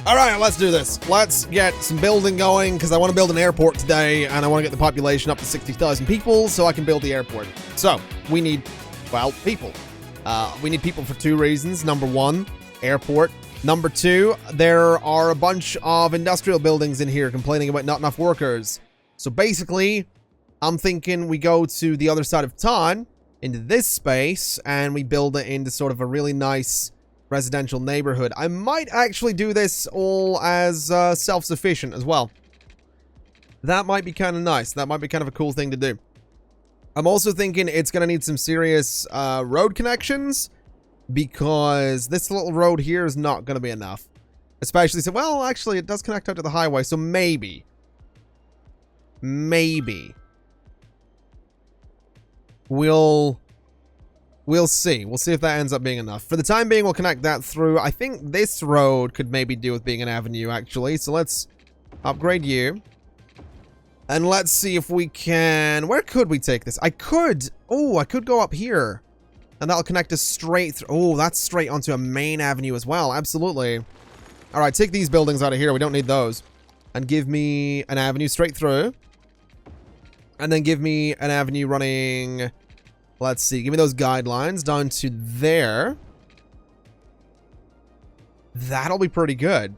All right, let's do this. Let's get some building going because I want to build an airport today and I want to get the population up to 60,000 people so I can build the airport. So we need, well, people. We need people for two reasons. Number one, airport. Number two, there are a bunch of industrial buildings in here complaining about not enough workers. So basically, I'm thinking we go to the other side of town into this space and we build it into sort of a really nice residential neighborhood. I might actually do this all as self-sufficient as well. That might be kind of nice. That might be kind of a cool thing to do. I'm also thinking it's going to need some serious road connections because this little road here is not going to be enough. Especially, so, well, actually, it does connect out to the highway, so maybe. Maybe. We'll see. We'll see if that ends up being enough. For the time being, we'll connect that through. I think this road could maybe do with being an avenue, actually. So let's upgrade you. And let's see if we can... Where could we take this? I could go up here. And that'll connect us straight through. Oh, that's straight onto a main avenue as well. Absolutely. All right, take these buildings out of here. We don't need those. And give me an avenue straight through. And then give me an avenue running... Let's see. Give me those guidelines down to there. That'll be pretty good.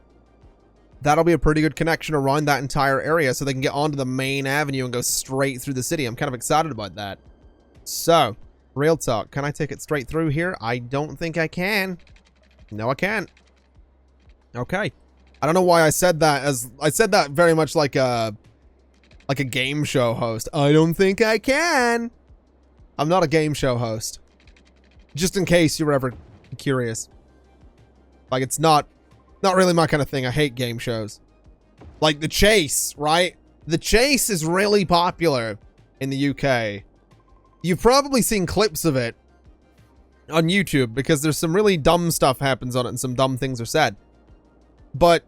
That'll be a pretty good connection around that entire area so they can get onto the main avenue and go straight through the city. I'm kind of excited about that. So, real talk. Can I take it straight through here? I don't think I can. No, I can't. Okay. I don't know why I said that as... I said that very much like a game show host. I don't think I can. I'm not a game show host. Just in case you were ever curious. Like, it's not really my kind of thing. I hate game shows. Like The Chase, right? The Chase is really popular in the UK. You've probably seen clips of it on YouTube because there's some really dumb stuff happens on it and some dumb things are said. But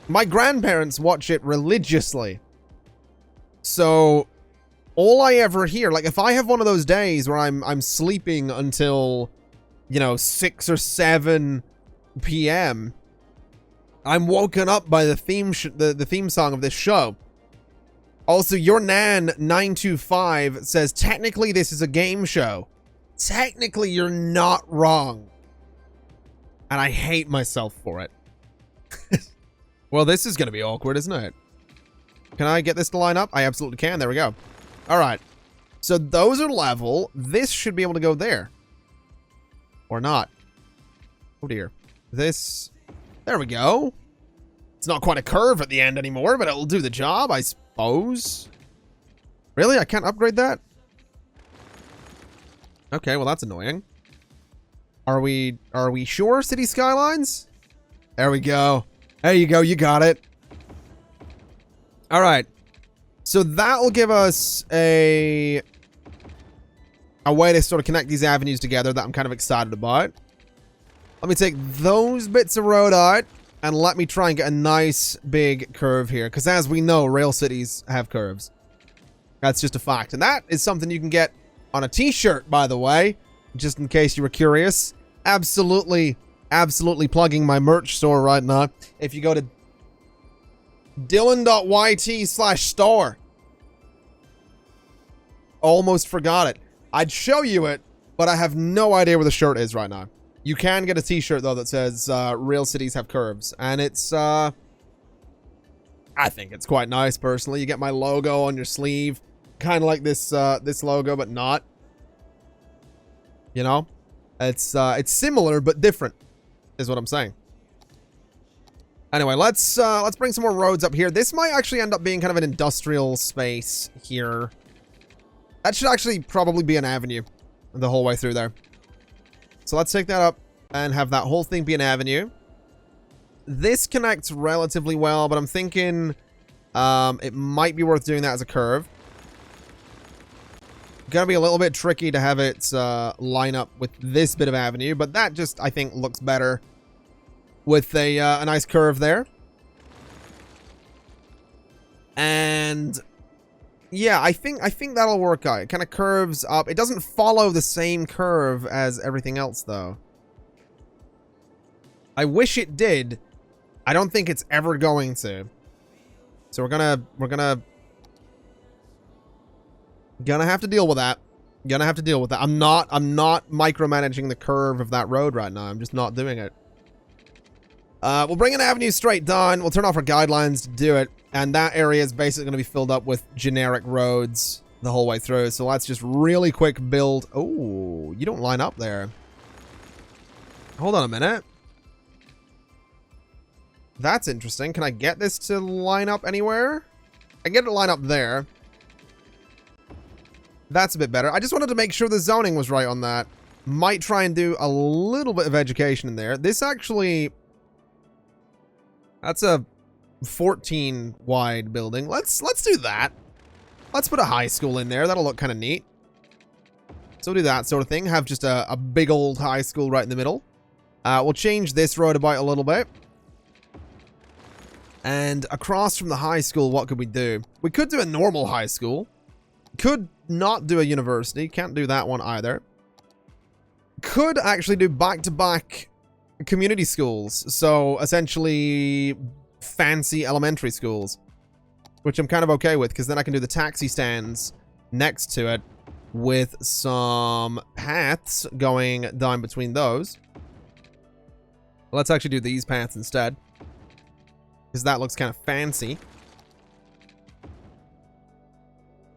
my grandparents watch it religiously. So... all I ever hear, like if I have one of those days where I'm sleeping until, you know, 6 or 7 p.m., I'm woken up by the theme song of this show. Also, your Nan 925 says technically this is a game show. Technically, you're not wrong, and I hate myself for it. Well, this is gonna be awkward, isn't it? Can I get this to line up? I absolutely can. There we go. All right, so those are level. This should be able to go there. Or not. Oh dear. This, there we go. It's not quite a curve at the end anymore, but it'll do the job, I suppose. Really? I can't upgrade that? Okay, well that's annoying. Are we sure, Cities Skylines? There we go. There you go, you got it. All right. So that will give us a way to sort of connect these avenues together that I'm kind of excited about. Let me take those bits of road out and let me try and get a nice big curve here. Because as we know, rail cities have curves. That's just a fact. And that is something you can get on a t-shirt, by the way, just in case you were curious. Absolutely plugging my merch store right now. If you go to Dylan.yt/store. Almost forgot it. I'd show you it, but I have no idea where the shirt is right now. You can get a t-shirt, though, that says, real cities have curves. And it's, I think it's quite nice, personally. You get my logo on your sleeve. Kind of like this, this logo, but not. You know? It's similar, but different, is what I'm saying. Anyway, let's bring some more roads up here. This might actually end up being kind of an industrial space here. That should actually probably be an avenue the whole way through there. So let's take that up and have that whole thing be an avenue. This connects relatively well, but I'm thinking it might be worth doing that as a curve. Gonna be a little bit tricky to have it line up with this bit of avenue, but that just, I think, looks better with a nice curve there. And yeah, I think that'll work out. It kind of curves up. It doesn't follow the same curve as everything else, though. I wish it did. I don't think it's ever going to. So we're gonna have to deal with that. Gonna have to deal with that. I'm not micromanaging the curve of that road right now. I'm just not doing it. We'll bring an avenue straight down. We'll turn off our guidelines to do it. And that area is basically going to be filled up with generic roads the whole way through. So let's just really quick build. Oh, you don't line up there. Hold on a minute. That's interesting. Can I get this to line up anywhere? I get it to line up there. That's a bit better. I just wanted to make sure the zoning was right on that. Might try and do a little bit of education in there. This actually... That's a 14 wide building. Let's do that. Let's put a high school in there. That'll look kind of neat. So we'll do that sort of thing. Have just a big old high school right in the middle. We'll change this road about a little bit. And across from the high school, what could we do? We could do a normal high school. Could not do a university. Can't do that one either. Could actually do back-to-back community schools. So essentially fancy elementary schools. Which I'm kind of okay with, because then I can do the taxi stands next to it with some paths going down between those. Let's actually do these paths instead, because that looks kind of fancy.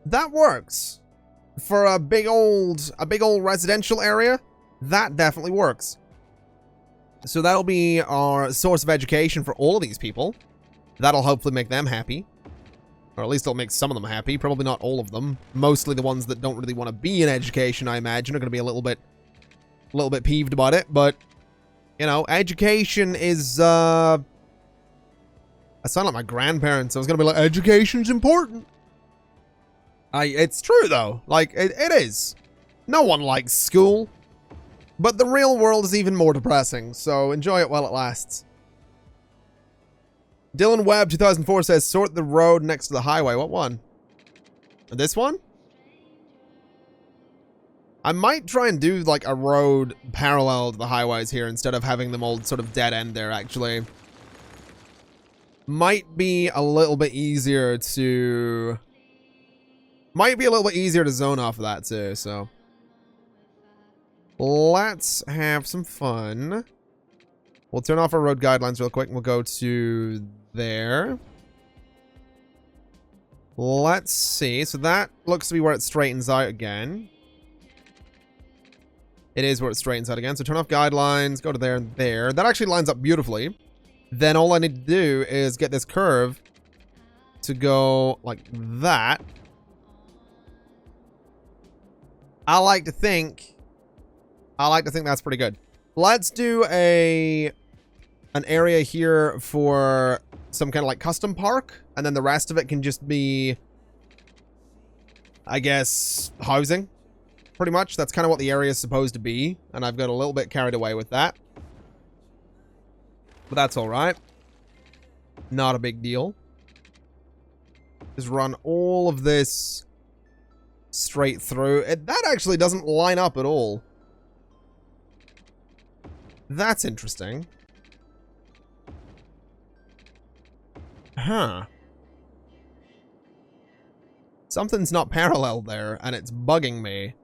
That works. For a big old residential area, that definitely works. So that'll be our source of education for all of these people. That'll hopefully make them happy. Or at least it'll make some of them happy. Probably not all of them. Mostly the ones that don't really want to be in education, I imagine, are going to be a little bit peeved about it. But, you know, education is, I sound like my grandparents. I was going to be like, education's important. It's true, though. Like, it is. No one likes school. But the real world is even more depressing, so enjoy it while it lasts. Dylan Webb 2004 says, sort the road next to the highway. What one? This one? I might try and do, like, a road parallel to the highways here instead of having them all sort of dead end there, actually. Might be a little bit easier to... Might be a little bit easier to zone off of that, too, so... Let's have some fun. We'll turn off our road guidelines real quick and we'll go to there. Let's see. So that looks to be where it straightens out again. It is where it straightens out again. So turn off guidelines, go to there and there. That actually lines up beautifully. Then all I need to do is get this curve to go like that. I like to think that's pretty good. Let's do an area here for some kind of like custom park, and then the rest of it can just be, I guess, housing. Pretty much. That's kind of what the area is supposed to be, and I've got a little bit carried away with that. But that's alright. Not a big deal. Just run all of this straight through. That actually doesn't line up at all. That's interesting. Huh. Something's not parallel there, and it's bugging me.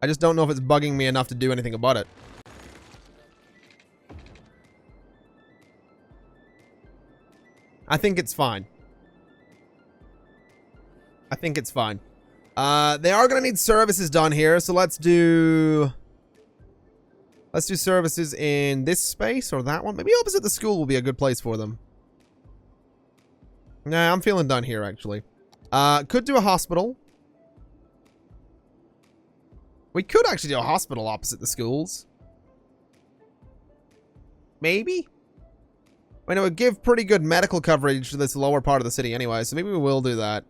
I just don't know if it's bugging me enough to do anything about it. I think it's fine. I think it's fine. They are going to need services done here, so let's do services in this space or that one. Maybe opposite the school will be a good place for them. Nah, I'm feeling done here, actually. Could do a hospital. We could actually do a hospital opposite the schools. Maybe? I mean, it would give pretty good medical coverage to this lower part of the city anyway, so maybe we will do that.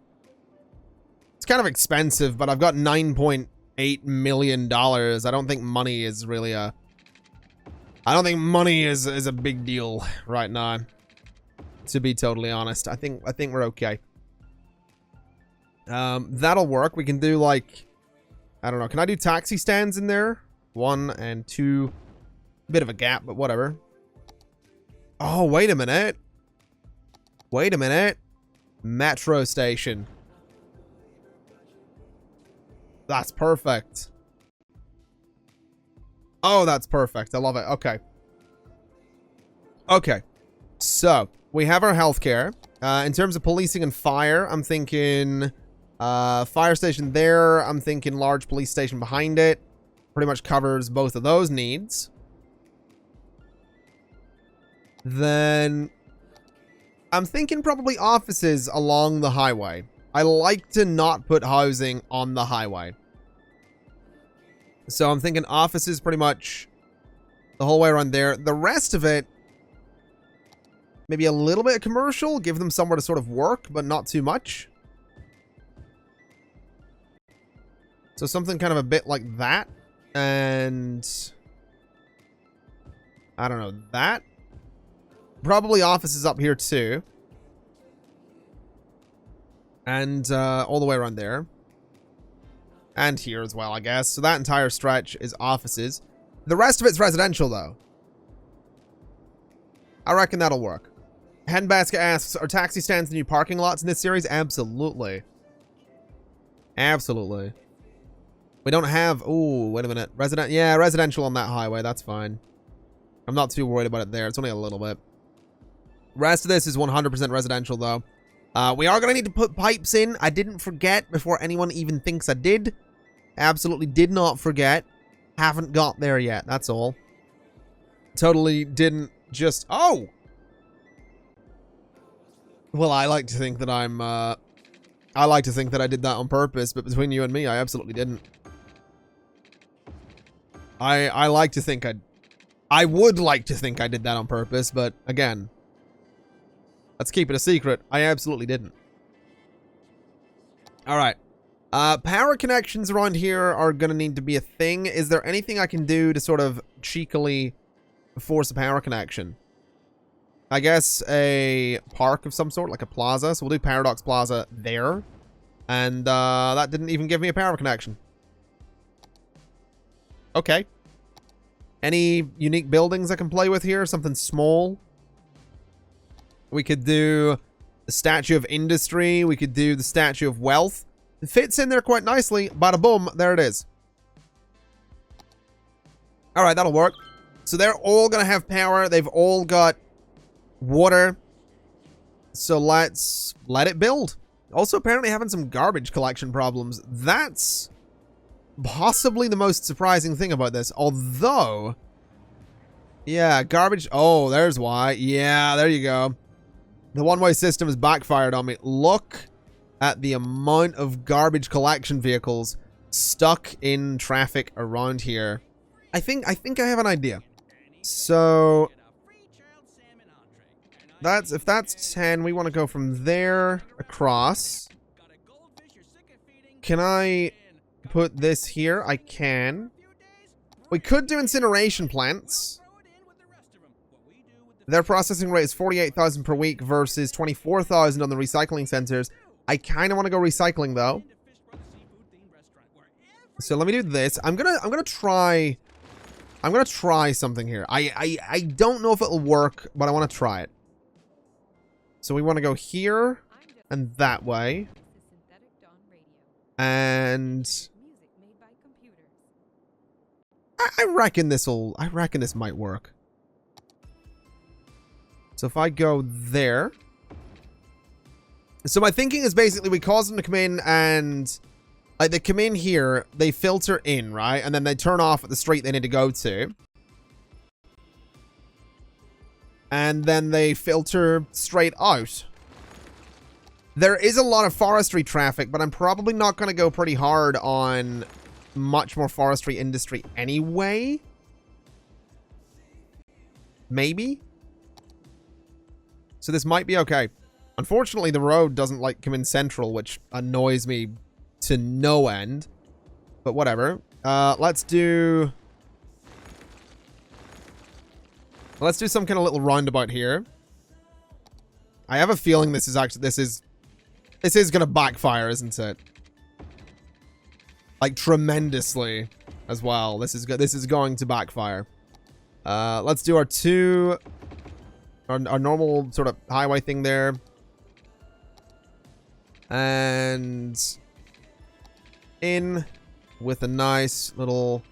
It's kind of expensive, but I've got $9.8 million. I don't think money is really a... I don't think money is a big deal right now. To be totally honest. I think we're okay. That'll work. We can do like... I don't know. Can I do taxi stands in there? 1 and 2. Bit of a gap, but whatever. Oh, wait a minute. Wait a minute. Metro station. That's perfect. Oh, that's perfect. I love it. Okay. Okay. So, we have our healthcare. In terms of policing and fire, I'm thinking fire station there. I'm thinking large police station behind it. Pretty much covers both of those needs. Then I'm thinking probably offices along the highway. I like to not put housing on the highway. So I'm thinking offices pretty much the whole way around there. The rest of it, maybe a little bit of commercial, give them somewhere to sort of work, but not too much. So something kind of a bit like that. And I don't know, that. Probably offices up here too. And all the way around there. And here as well, I guess. So that entire stretch is offices. The rest of it's residential, though. I reckon that'll work. Handbasket asks, are taxi stands the new parking lots in this series? Absolutely. Absolutely. We don't have... Ooh, wait a minute. Yeah, residential on that highway. That's fine. I'm not too worried about it there. It's only a little bit. Rest of this is 100% residential, though. We are going to need to put pipes in. I didn't forget before anyone even thinks I did. Absolutely did not forget. Haven't got there yet. That's all. Totally didn't just... Oh! Well, I like to think that I'm... I like to think that I did that on purpose, but between you and me, I absolutely didn't. I like to think I would like to think I did that on purpose, but again... Let's keep it a secret. I absolutely didn't. Alright. Power connections around here are going to need to be a thing. Is there anything I can do to sort of cheekily force a power connection? I guess a park of some sort, like a plaza. So we'll do Paradox Plaza there. And that didn't even give me a power connection. Okay. Any unique buildings I can play with here? Something small? We could do the Statue of Industry. We could do the Statue of Wealth. It fits in there quite nicely. Bada boom, there it is. Alright, that'll work. So they're all going to have power. They've all got water. So let's let it build. Also apparently having some garbage collection problems. That's possibly the most surprising thing about this. Although, yeah, garbage. Oh, there's why. Yeah, there you go. The one-way system has backfired on me. Look at the amount of garbage collection vehicles stuck in traffic around here. I think I have an idea. So that's if that's 10, we want to go from there across. Can I put this here? I can. We could do incineration plants. Their processing rate is 48,000 per week versus 24,000 on the recycling centers. I kind of want to go recycling though. So let me do this. I'm gonna try something here. I don't know if it'll work, but I want to try it. So we want to go here and that way. And I reckon this might work. So if I go there. So my thinking is basically we cause them to come in and like they come in here, they filter in, right? And then they turn off at the street they need to go to. And then they filter straight out. There is a lot of forestry traffic, but I'm probably not going to go pretty hard on much more forestry industry anyway. Maybe. So this might be okay. Unfortunately, the road doesn't like come in central, which annoys me to no end. But whatever. Let's do some kind of little roundabout here. I have a feeling this is gonna backfire, isn't it? Like tremendously as well. This is going to backfire. Let's do our our normal sort of highway thing there. And in with a nice little...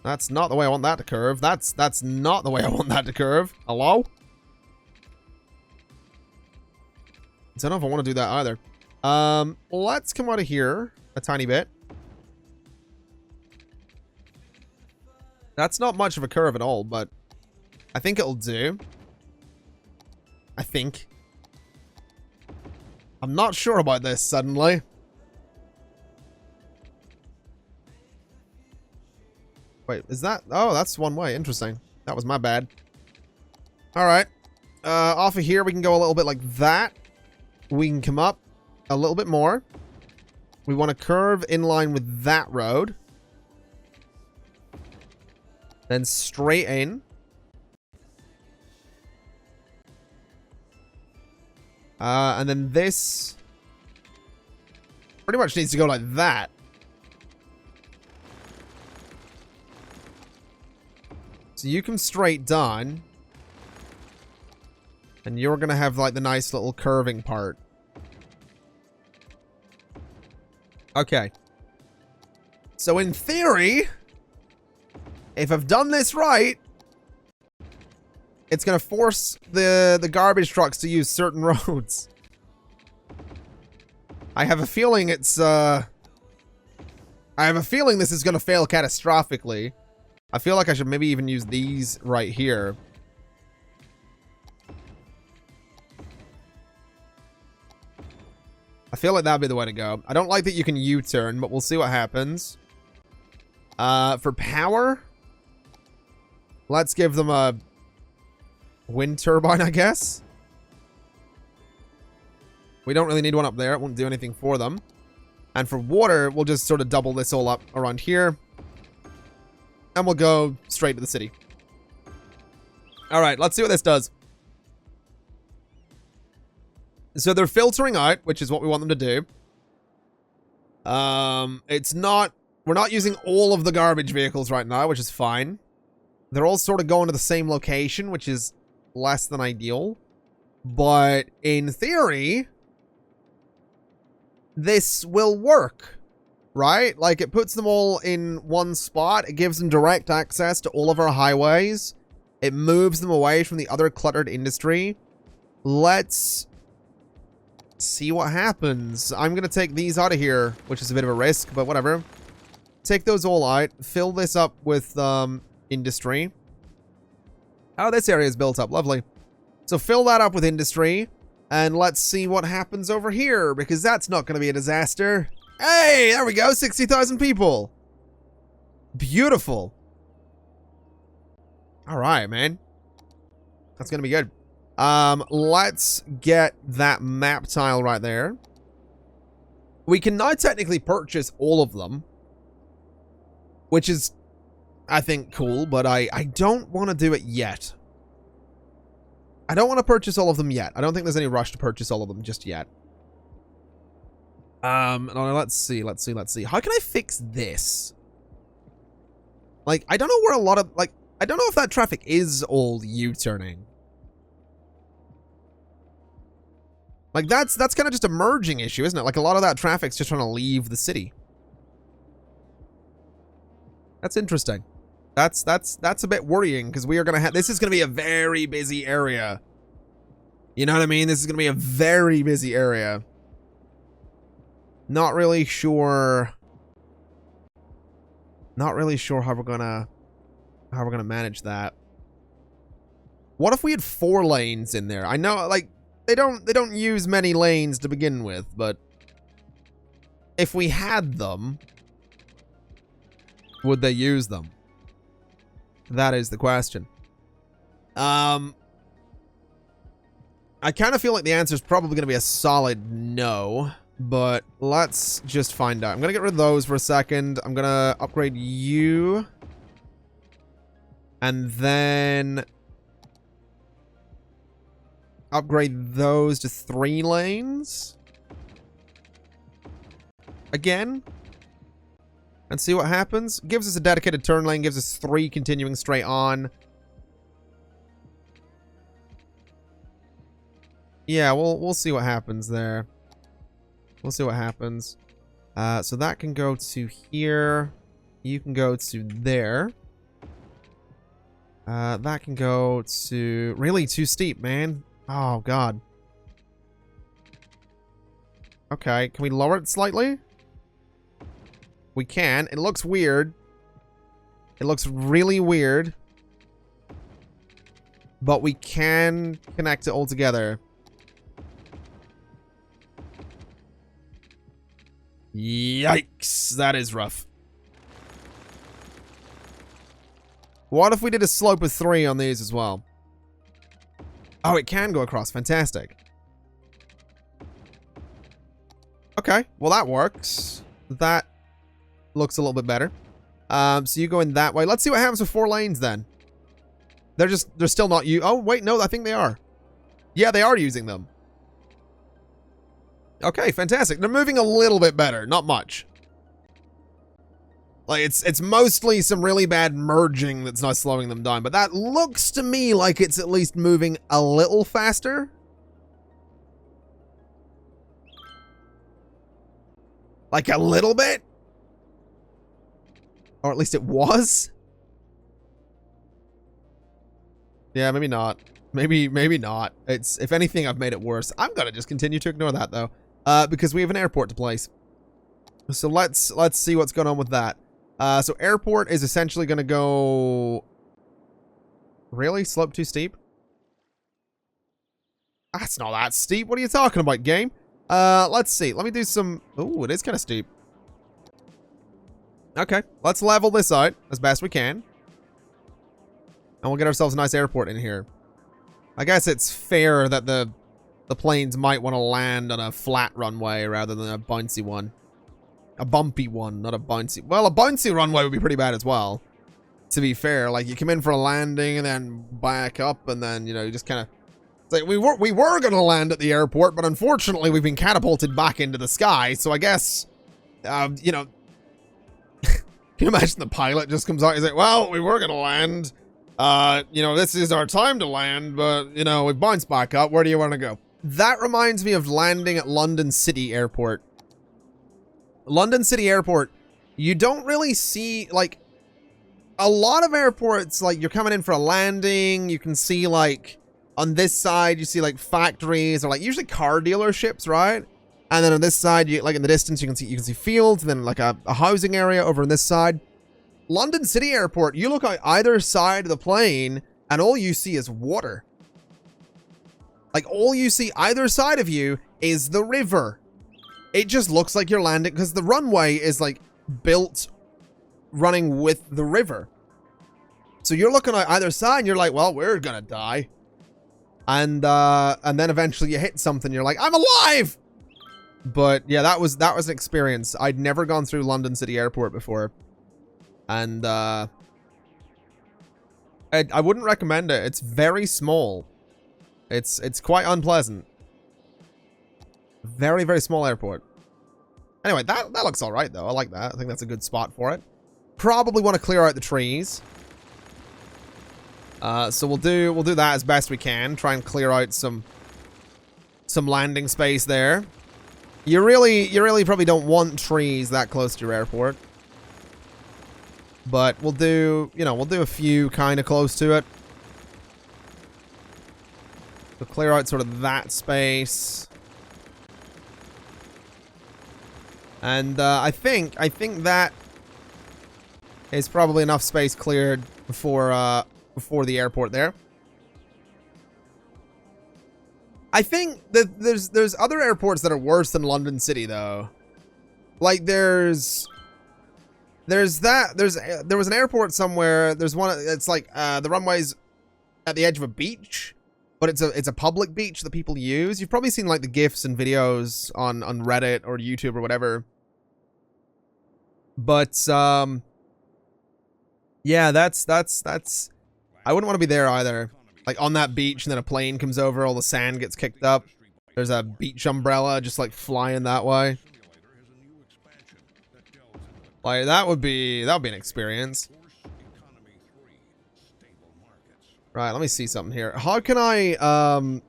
That's not the way I want that to curve. That's not the way I want that to curve. Hello? I don't know if I want to do that either. Let's come out of here a tiny bit. That's not much of a curve at all, but I think it'll do. I think. I'm not sure about this suddenly. Wait, is that... Oh, that's one way. Interesting. That was my bad. Alright. Off of here, we can go a little bit like that. We can come up a little bit more. We want to curve in line with that road. Then straight in. And then this pretty much needs to go like that. So you come straight down. And you're going to have like the nice little curving part. Okay. So in theory, if I've done this right, it's going to force the garbage trucks to use certain roads. I have a feeling it's, I have a feeling this is going to fail catastrophically. I feel like I should maybe even use these right here. I feel like that'd be the way to go. I don't like that you can U-turn, but we'll see what happens. For power, let's give them a wind turbine, I guess. We don't really need one up there. It won't do anything for them. And for water, we'll just sort of double this all up around here. And we'll go straight to the city. Alright, let's see what this does. So they're filtering out, which is what we want them to do. It's not... We're not using all of the garbage vehicles right now, which is fine. They're all sort of going to the same location, which is less than ideal. But in theory, this will work, right? Like, it puts them all in one spot. It gives them direct access to all of our highways. It moves them away from the other cluttered industry. Let's see what happens. I'm going to take these out of here, which is a bit of a risk, but whatever. Take those all out. Fill this up with industry. Oh, this area is built up. Lovely. So fill that up with industry. And let's see what happens over here, because that's not going to be a disaster. Hey, there we go. 60,000 people. Beautiful. All right, man. That's going to be good. Let's get that map tile right there. We can now technically purchase all of them, which is, I think, cool, but I don't want to do it yet. I don't want to purchase all of them yet. I don't think there's any rush to purchase all of them just yet. No, let's see. How can I fix this? Like, I don't know where a lot of, like, I don't know if that traffic is all U-turning. Like, that's kind of just a merging issue, isn't it? Like, a lot of that traffic's just trying to leave the city. That's interesting. That's a bit worrying, because we are going to have... This is going to be a very busy area. You know what I mean? This is going to be a very busy area. Not really sure... Not really sure how we're going to manage that. What if we had 4 lanes in there? I know, like... They don't use many lanes to begin with, but if we had them, would they use them? That is the question. I kind of feel like the answer is probably going to be a solid no, but let's just find out. I'm going to get rid of those for a second. I'm going to upgrade you. And then upgrade those to 3 lanes. Again. And see what happens. Gives us a dedicated turn lane. Gives us 3 continuing straight on. Yeah, we'll see what happens there. We'll see what happens. So that can go to here. You can go to there. That can go to... Really too steep, man. Oh, God. Okay, can we lower it slightly? We can. It looks weird. It looks really weird. But we can connect it all together. Yikes, that is rough. What if we did a slope of 3 on these as well? Oh, it can go across. Fantastic. Okay, well that works. That looks a little bit better. So you go in that way. Let's see what happens with 4 lanes then. They're still not oh, wait, no, I think they are. Yeah, they are using them. Okay, fantastic. They're moving a little bit better, not much. Like, it's mostly some really bad merging that's not slowing them down, but that looks to me like it's at least moving a little faster. Like a little bit? Or at least it was? Yeah, maybe not. Maybe not. It's, if anything, I've made it worse. I'm gonna just continue to ignore that though. Because we have an airport to place. So let's see what's going on with that. So airport is essentially gonna go... Really? Slope too steep? That's not that steep. What are you talking about, game? Let's see. Let me do some... Ooh, it is kind of steep. Okay, let's level this out as best we can. And we'll get ourselves a nice airport in here. I guess it's fair that the planes might want to land on a flat runway rather than a bouncy one. A bumpy one, not a bouncy... Well, a bouncy runway would be pretty bad as well. To be fair, like, you come in for a landing and then back up and then, you know, you just kind of... It's like, we were going to land at the airport, but unfortunately we've been catapulted back into the sky, so I guess, you know... Can you imagine the pilot just comes out, he's like, well, we were going to land... you know, this is our time to land, but, you know, we bounced back up. Where do you want to go? That reminds me of landing at London City Airport. London City Airport, you don't really see, like, a lot of airports, like, you're coming in for a landing, you can see, like, on this side, you see, like, factories, or, like, usually car dealerships, right? And then on this side, you, like, in the distance, you can see fields, and then, like, a housing area over on this side. London City Airport, you look at either side of the plane, and all you see is water. Like, all you see either side of you is the river. It just looks like you're landing, because the runway is, like, built running with the river. So you're looking at either side, and you're like, well, we're gonna die. And then eventually you hit something, you're like, I'm alive! But, yeah, that was an experience. I'd never gone through London City Airport before. And, I wouldn't recommend it. It's very small. It's quite unpleasant. Very, very small airport. Anyway, that looks alright, though. I like that. I think that's a good spot for it. Probably want to clear out the trees. So we'll do that as best we can. Try and clear out some landing space there. You really probably don't want trees that close to your airport. But we'll do a few kind of close to it. So clear out sort of that space. And I think that is probably enough space cleared before the airport there. I think that there's other airports that are worse than London City though. Like there was an airport somewhere. There's one. It's like the runway's at the edge of a beach, but it's a public beach that people use. You've probably seen like the GIFs and videos on Reddit or YouTube or whatever. But yeah, that's. I wouldn't want to be there either. Like on that beach, and then a plane comes over, all the sand gets kicked up. There's a beach umbrella just like flying that way. Like that would be an experience. Right, let me see something here. How can I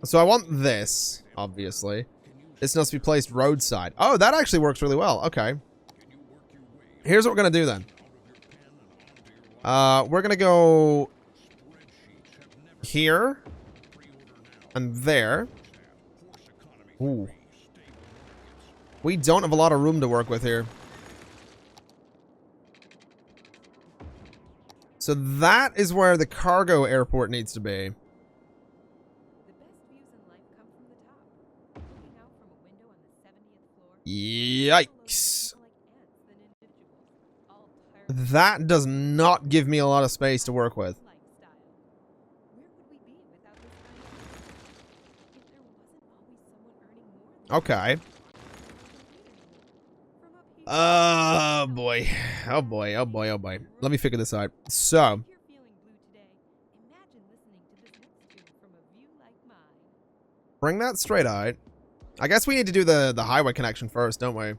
So I want this, obviously. This must be placed roadside. Oh, that actually works really well. Okay. Here's what we're going to do then. We're going to go here and there. Ooh. We don't have a lot of room to work with here. So that is where the cargo airport needs to be. Yikes. That does not give me a lot of space to work with. Okay. Oh boy. Oh boy. Oh boy. Oh boy. Let me figure this out. So. Bring that straight out. I guess we need to do the highway connection first, don't we?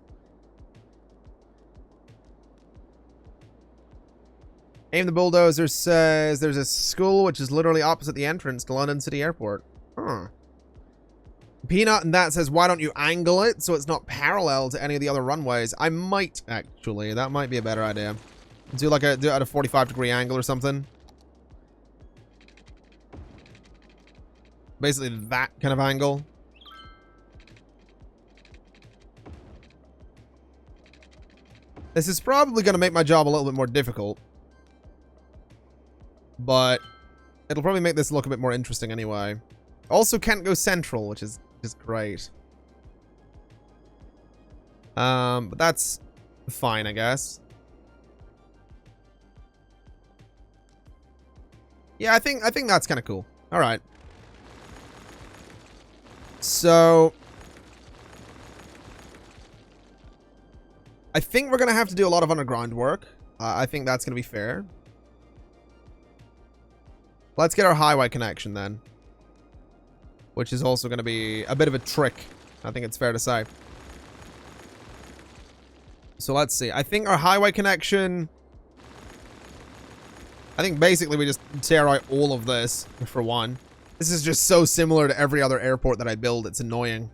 Aim the bulldozer says there's a school which is literally opposite the entrance to London City Airport. Huh. Peanut and that says, why don't you angle it so it's not parallel to any of the other runways? I might, actually. That might be a better idea. Do it at a 45-degree angle or something. Basically that kind of angle. This is probably going to make my job a little bit more difficult. But it'll probably make this look a bit more interesting anyway. Also can't go central, which is great. But that's fine, I guess. Yeah, I think that's kind of cool. All right. So I think we're going to have to do a lot of underground work. I think that's going to be fair. Let's get our highway connection then. Which is also going to be a bit of a trick. I think it's fair to say. So let's see. I think our highway connection... I think basically we just tear out all of this for one. This is just so similar to every other airport that I build. It's annoying.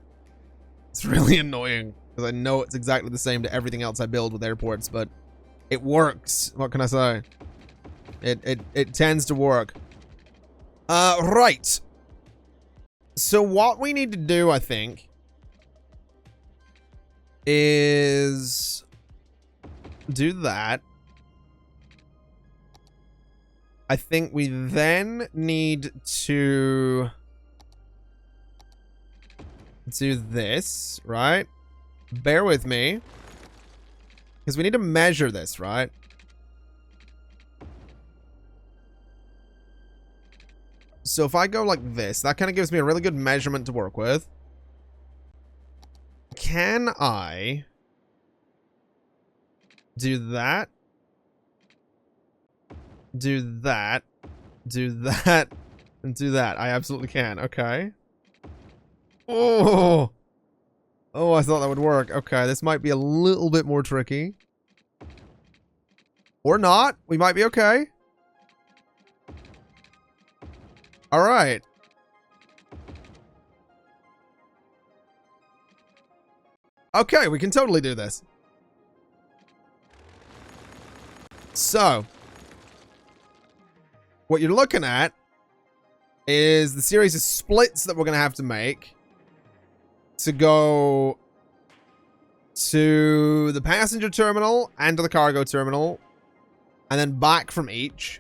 It's really annoying. Because I know it's exactly the same to everything else I build with airports. But it works. What can I say? It tends to work. Right. So what we need to do, I think, is do that. I think we then need to do this, right? Bear with me. Because we need to measure this, right? So if I go like this, that kind of gives me a really good measurement to work with. Can I do that? Do that. Do that. And do that. I absolutely can. Okay. Oh! Oh, I thought that would work. Okay, this might be a little bit more tricky. Or not. We might be okay. Alright. Okay, we can totally do this. So, what you're looking at is the series of splits that we're going to have to make to go to the passenger terminal and to the cargo terminal, and then back from each.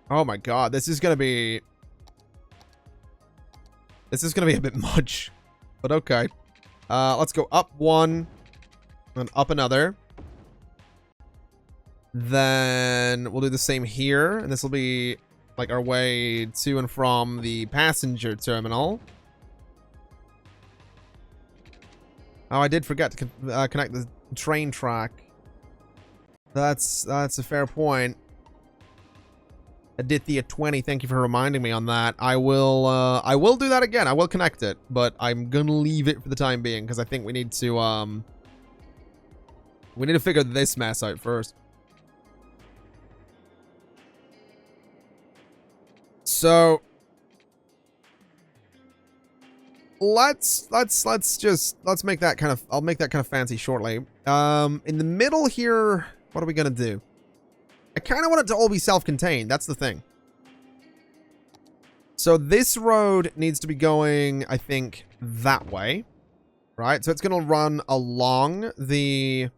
Oh my god, this is going to be... This is going to be a bit much. But okay. Let's go up one. And up another. Then we'll do the same here. And this will be like our way to and from the passenger terminal. Oh, I did forget to connect the train track. That's a fair point. Adithia 20, thank you for reminding me on that. I will do that again. I will connect it, but I'm gonna leave it for the time being because I think we need to figure this mess out first. So let's make that kind of, I'll make that kind of fancy shortly. In the middle here, what are we gonna do? I kind of want it to all be self-contained. That's the thing. So this road needs to be going, I think, that way. Right? So it's going to run along the...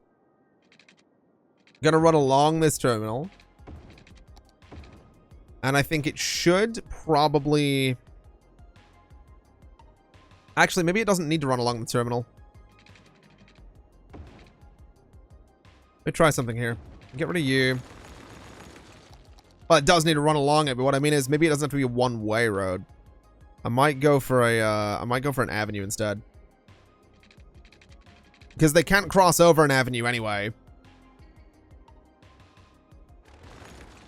Going to run along this terminal. And I think it should probably... Actually, maybe it doesn't need to run along the terminal. Let me try something here. Get rid of you. Well, it does need to run along it, but what I mean is maybe it doesn't have to be a one-way road. I might go for a, an avenue instead. Because they can't cross over an avenue anyway.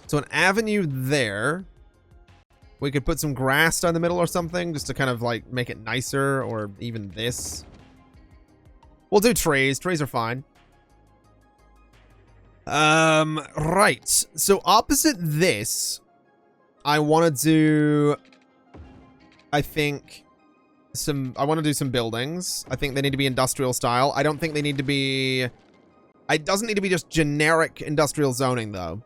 So an avenue there. We could put some grass down the middle or something, just to kind of, like, make it nicer, or even this. We'll do trees. Trees are fine. Right. So opposite this, I want to do, I think, I want to do some buildings. I think they need to be industrial style. I don't think they need to be, it doesn't need to be just generic industrial zoning, though.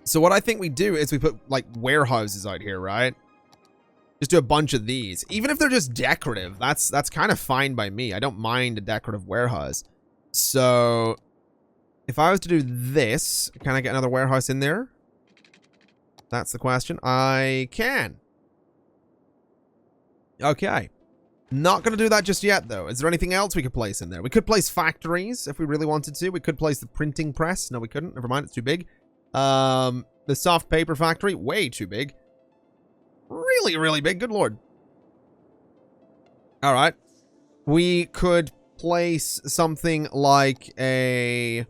So what I think we do is we put, like, warehouses out here, right? Just do a bunch of these. Even if they're just decorative, that's kind of fine by me. I don't mind a decorative warehouse. So if I was to do this, can I get another warehouse in there? That's the question. I can. Okay. Not going to do that just yet, though. Is there anything else we could place in there? We could place factories if we really wanted to. We could place the printing press. No, we couldn't. Never mind. It's too big. The soft paper factory. Way too big. Really, really big. Good lord. All right. We could place something like a...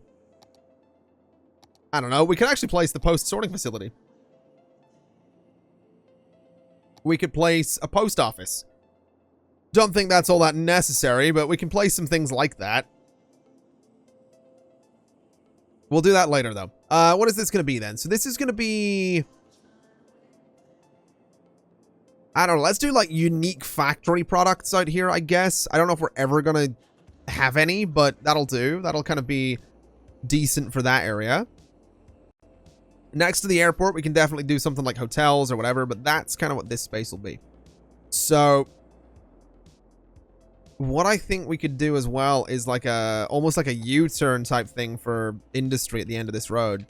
I don't know. We could actually place the post sorting facility. We could place a post office. Don't think that's all that necessary, but we can place some things like that. We'll do that later, though. What is this going to be, then? So this is going to be... I don't know. Let's do, like, unique factory products out here, I guess. I don't know if we're ever going to have any, but that'll do. That'll kind of be decent for that area. Next to the airport, we can definitely do something like hotels or whatever, but that's kind of what this space will be. So what I think we could do as well is like a, almost like a U-turn type thing for industry at the end of this road.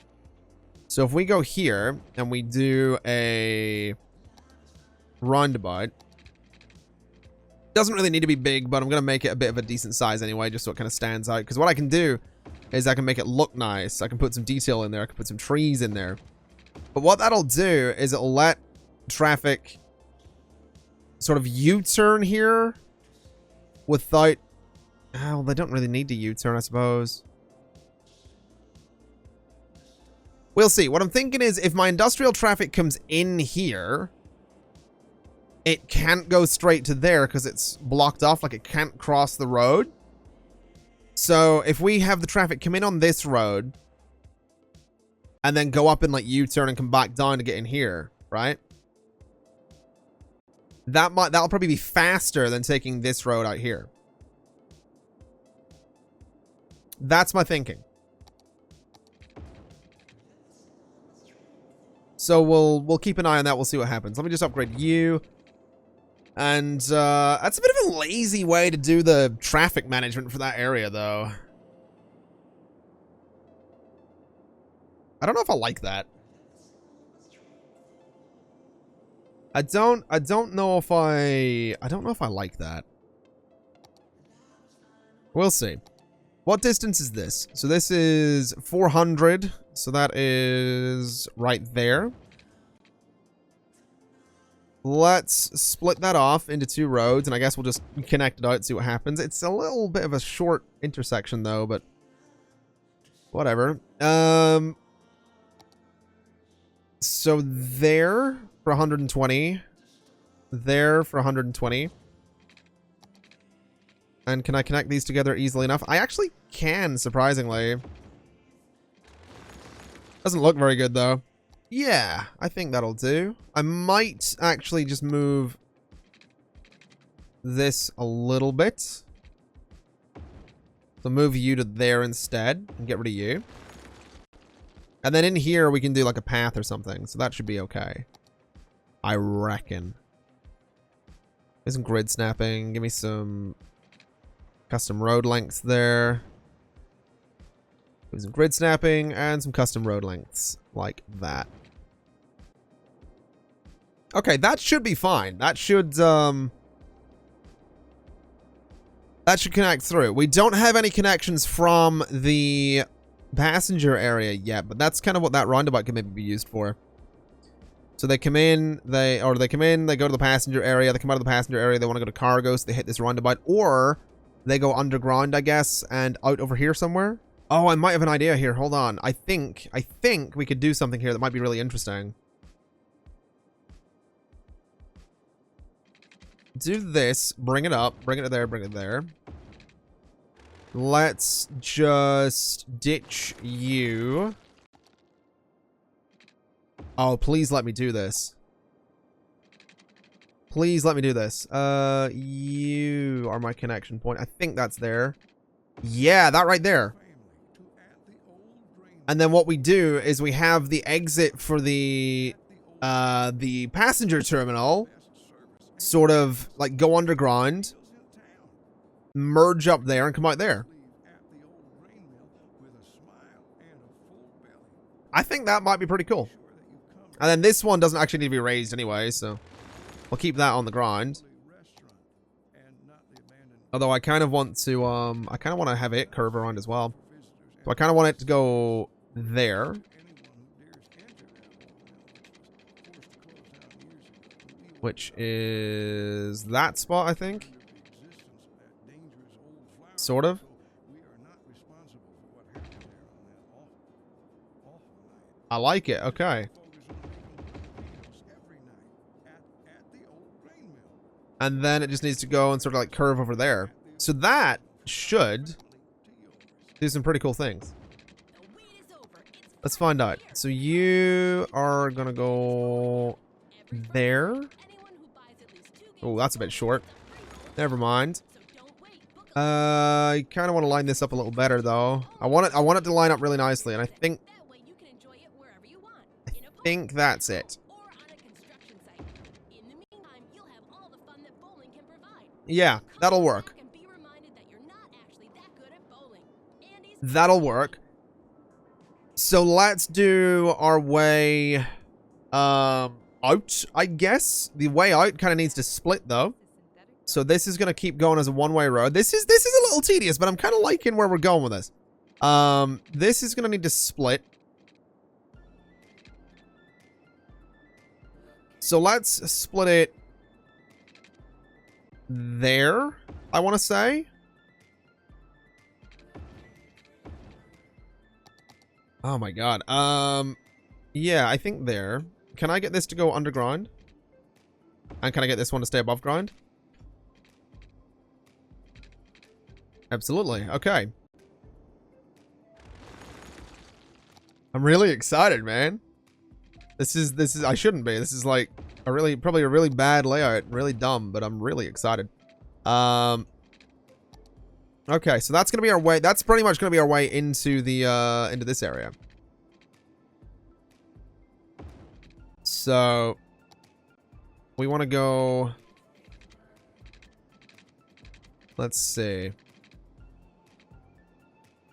So if we go here and we do a roundabout, doesn't really need to be big, but I'm going to make it a bit of a decent size anyway, just so it kind of stands out. Because what I can do is I can make it look nice. I can put some detail in there. I can put some trees in there. But what that'll do is it'll let traffic sort of U-turn here without... Oh, they don't really need to U-turn, I suppose. We'll see. What I'm thinking is if my industrial traffic comes in here, it can't go straight to there because it's blocked off, like it can't cross the road. So if we have the traffic come in on this road and then go up and like U-turn and come back down to get in here, right? That'll probably be faster than taking this road out here. That's my thinking. So we'll keep an eye on that. We'll see what happens. Let me just upgrade you. And that's a bit of a lazy way to do the traffic management for that area, though. I don't know if I like that. I don't know if I like that. We'll see. What distance is this? So this is 400. So that is right there. Let's split that off into two roads, and I guess we'll just connect it out and see what happens. It's a little bit of a short intersection, though, but whatever. So there for 120. There for 120. And can I connect these together easily enough? I actually can, surprisingly. Doesn't look very good, though. Yeah, I think that'll do. I might actually just move this a little bit. So move you to there instead and get rid of you. And then in here, we can do like a path or something. So that should be okay. I reckon. There's some grid snapping. Give me some custom road lengths there. Give me some grid snapping and some custom road lengths like that. Okay, that should be fine. That should connect through. We don't have any connections from the passenger area yet, but that's kind of what that roundabout can maybe be used for. So they come in, they go to the passenger area, they come out of the passenger area, they want to go to cargo, so they hit this roundabout, or they go underground, I guess, and out over here somewhere. Oh, I might have an idea here. Hold on. I think we could do something here that might be really interesting. Do this, bring it up, bring it there, bring it there. Let's just ditch you. Oh, please let me do this. Please let me do this. You are my connection point. I think that's there. Yeah, that right there. And then what we do is we have the exit for the passenger terminal sort of like go underground, merge up there, and come out there. I think that might be pretty cool. And then this one doesn't actually need to be raised anyway, so we'll keep that on the ground. Although I kind of want to, have it curve around as well. So I kind of want it to go there. Which is that spot, I think. Sort of. I like it, okay. And then it just needs to go and sort of like curve over there. So that should do some pretty cool things. Let's find out. So you are gonna go there. Oh, that's a bit short. Never mind. I kind of want to line this up a little better though. I want it to line up really nicely, and I think that's it. Yeah, that'll work. That'll work. So let's do our way out, I guess. The way out kind of needs to split though. So this is going to keep going as a one-way road. This is a little tedious, but I'm kind of liking where we're going with this. This is going to need to split. So let's split it there, I want to say. Oh my god. Yeah, I think there. Can I get this to go underground? And can I get this one to stay above ground? Absolutely. Okay. I'm really excited, man. This is I shouldn't be. This is like probably a really bad layout, really dumb, but I'm really excited. Okay, so that's going to be our way. That's pretty much going to be our way into the into this area. So we want to go, let's see.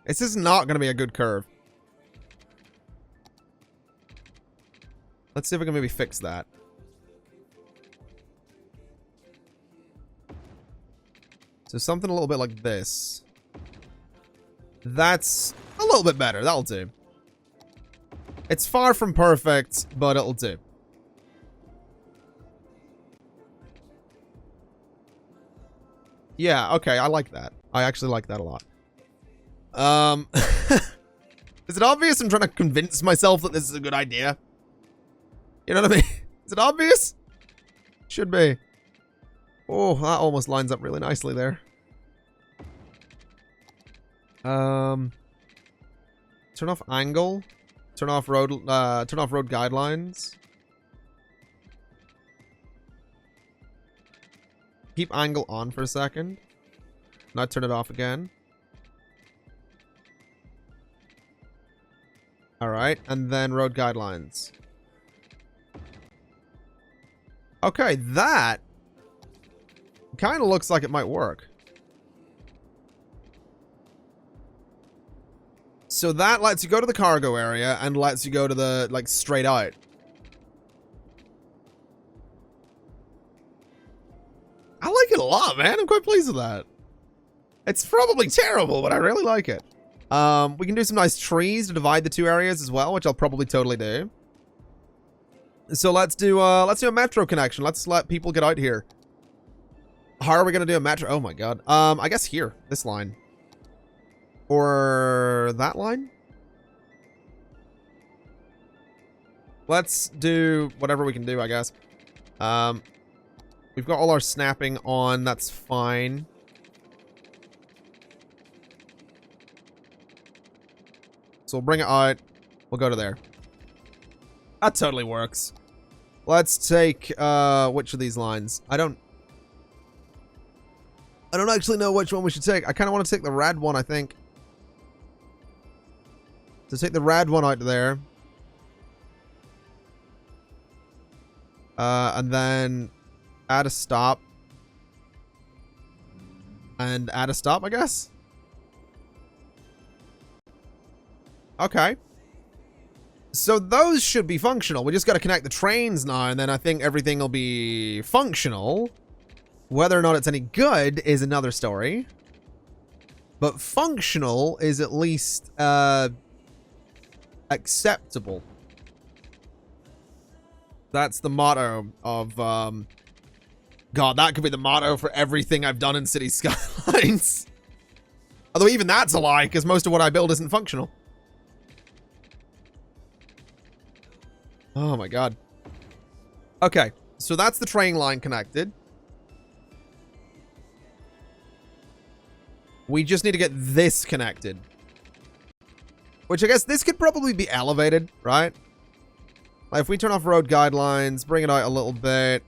This is not going to be a good curve. Let's see if we can maybe fix that. So something a little bit like this. That's a little bit better. That'll do. It's far from perfect, but it'll do. Yeah, okay, I like that. I actually like that a lot. Is it obvious I'm trying to convince myself that this is a good idea? You know what I mean? Is it obvious? Should be. Oh, that almost lines up really nicely there. Turn off angle. Turn off road guidelines. Keep angle on for a second. Now turn it off again. Alright, and then road guidelines. Okay, that kind of looks like it might work. So that lets you go to the cargo area and lets you go to the, like, straight out. I like it a lot, man. I'm quite pleased with that. It's probably terrible, but I really like it. We can do some nice trees to divide the two areas as well, which I'll probably totally do. So let's do a metro connection. Let's let people get out here. How are we gonna do a metro? Oh my god. I guess here, this line. Or that line? Let's do whatever we can do, I guess. We've got all our snapping on. That's fine. So we'll bring it out. We'll go to there. That totally works. Let's take, which of these lines? I don't actually know which one we should take. I kind of want to take the red one, I think. So take the red one out there. And then add a stop. And add a stop, I guess? Okay. So those should be functional. We just got to connect the trains now, and then I think everything will be functional. Whether or not it's any good is another story. But functional is at least acceptable. That's the motto of God, that could be the motto for everything I've done in Cities Skylines. Although even that's a lie, because most of what I build isn't functional. Oh my god. Okay, so that's the train line connected. We just need to get this connected. Which I guess this could probably be elevated, right? Like if we turn off road guidelines, bring it out a little bit,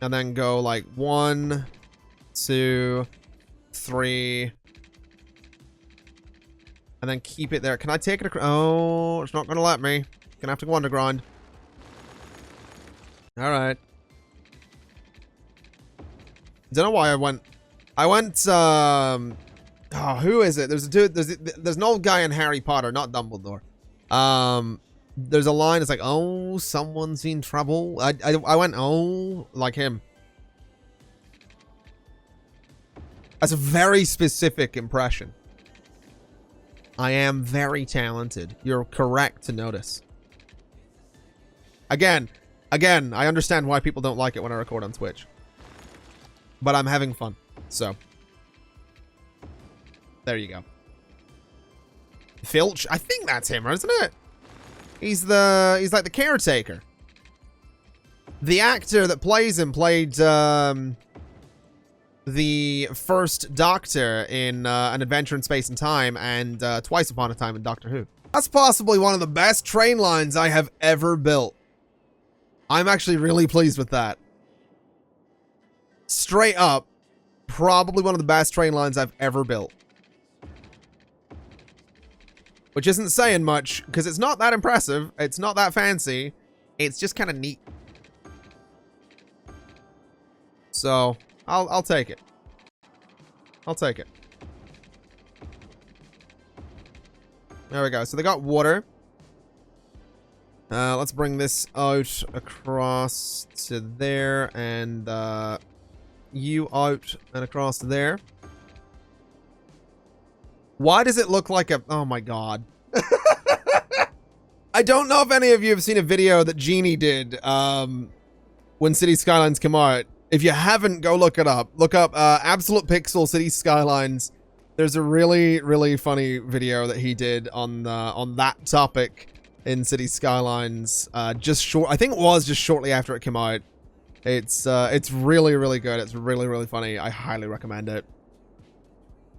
and then go like 1, 2, 3, and then keep it there. Can I take it across? Oh, it's not going to let me. Gonna have to go underground. Alright. Don't know why I went, oh, who is it? There's a dude, there's an old guy in Harry Potter, not Dumbledore. There's a line, it's like, oh, someone's in trouble. I went, oh, like him. That's a very specific impression. I am very talented. You're correct to notice. Again, I understand why people don't like it when I record on Twitch. But I'm having fun, so. There you go. Filch? I think that's him, isn't it? He's like the caretaker. The actor that plays him played the first Doctor in An Adventure in Space and Time and Twice Upon a Time in Doctor Who. That's possibly one of the best train lines I have ever built. I'm actually really pleased with that. Straight up, probably one of the best train lines I've ever built. Which isn't saying much, because it's not that impressive. It's not that fancy. It's just kind of neat. So, I'll take it. I'll take it. There we go. So they got water. Let's bring this out across to there, and you out and across to there. Why does it look like a... Oh my god. I don't know if any of you have seen a video that Genie did when Cities Skylines came out. If you haven't, go look it up. Look up Absolute Pixel Cities Skylines. There's a really, really funny video that he did on that topic in Cities Skylines. I think it was just shortly after it came out. It's really, really good. It's really, really funny. I highly recommend it.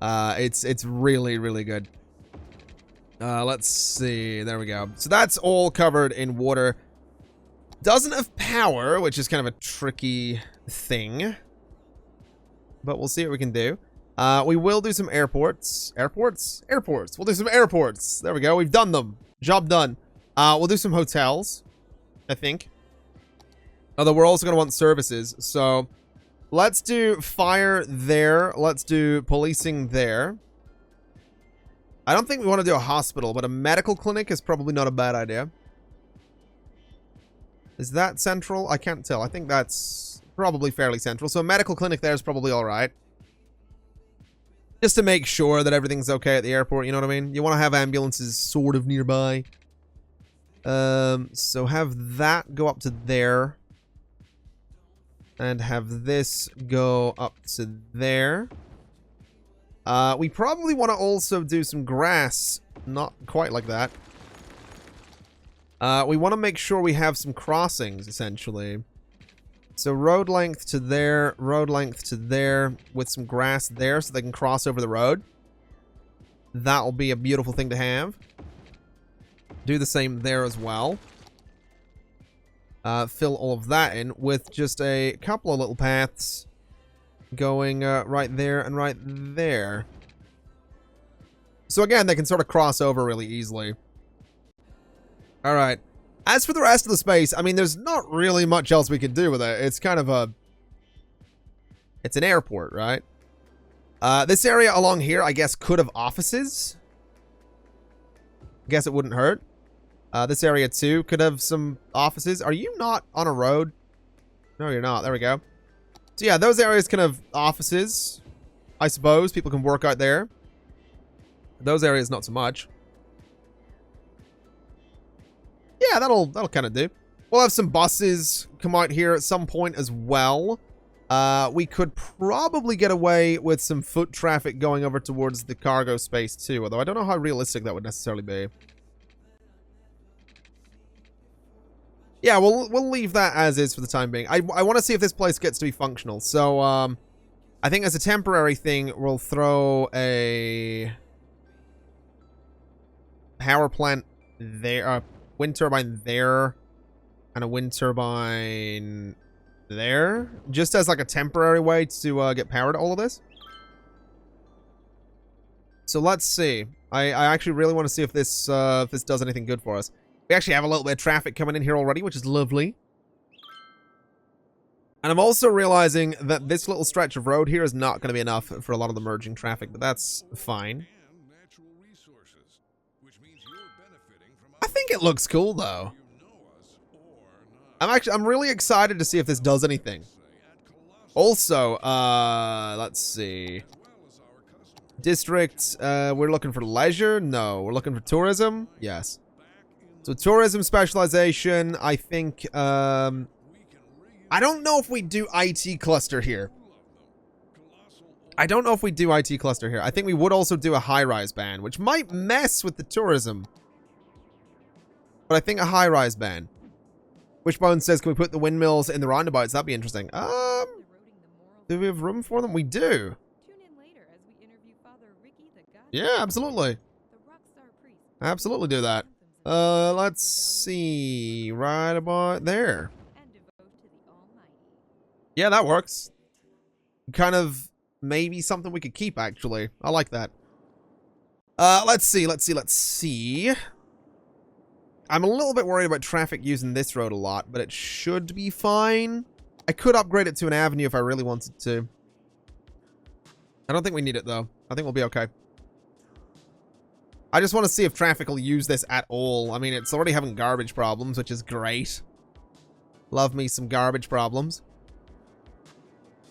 It's really, really good. Let's see. There we go. So that's all covered in water. Doesn't have power, which is kind of a tricky thing. But we'll see what we can do. We will do some airports. Airports? Airports. We'll do some airports. There we go. We've done them. Job done. We'll do some hotels, I think. Although we're also going to want services. So let's do fire there. Let's do policing there. I don't think we want to do a hospital, but a medical clinic is probably not a bad idea. Is that central? I can't tell. I think that's probably fairly central. So a medical clinic there is probably all right. Just to make sure that everything's okay at the airport, you know what I mean? You want to have ambulances sort of nearby. So have that go up to there. And have this go up to there. We probably want to also do some grass. Not quite like that. We want to make sure we have some crossings, essentially. So road length to there, road length to there, with some grass there so they can cross over the road. That'll be a beautiful thing to have. Do the same there as well. Fill all of that in with just a couple of little paths going right there and right there. So again, they can sort of cross over really easily. All right. As for the rest of the space, I mean, there's not really much else we can do with it. It's kind of a... It's an airport, right? This area along here, I guess, could have offices. Guess it wouldn't hurt. This area, too, could have some offices. Are you not on a road? No, you're not. There we go. So, yeah, those areas can have offices, I suppose. People can work out there. Those areas, not so much. Yeah, that'll kind of do. We'll have some buses come out here at some point as well. We could probably get away with some foot traffic going over towards the cargo space too, although I don't know how realistic that would necessarily be. Yeah, we'll leave that as is for the time being. I want to see if this place gets to be functional. So, I think as a temporary thing, we'll throw a power plant there, wind turbine there, and a wind turbine there, just as like a temporary way to get power to all of this. So let's see. I actually really want to see if this does anything good for us. We actually have a little bit of traffic coming in here already, which is lovely. And I'm also realizing that this little stretch of road here is not going to be enough for a lot of the merging traffic, but that's fine. I think it looks cool, though. I'm really excited to see if this does anything. Also, let's see. District, we're looking for leisure? No. We're looking for tourism? Yes. So tourism specialization, I think, I don't know if we do IT cluster here. I don't know if we do IT cluster here. I think we would also do a high-rise ban, which might mess with the tourism. But I think a high-rise ban. Wishbone says, can we put the windmills in the roundabouts? That'd be interesting. Do we have room for them? We do. Yeah, absolutely. Absolutely do that. Let's see. Right about there. Yeah, that works. Kind of maybe something we could keep, actually. I like that. Let's see. I'm a little bit worried about traffic using this road a lot, but it should be fine. I could upgrade it to an avenue if I really wanted to. I don't think we need it, though. I think we'll be okay. I just want to see if traffic will use this at all. I mean, it's already having garbage problems, which is great. Love me some garbage problems.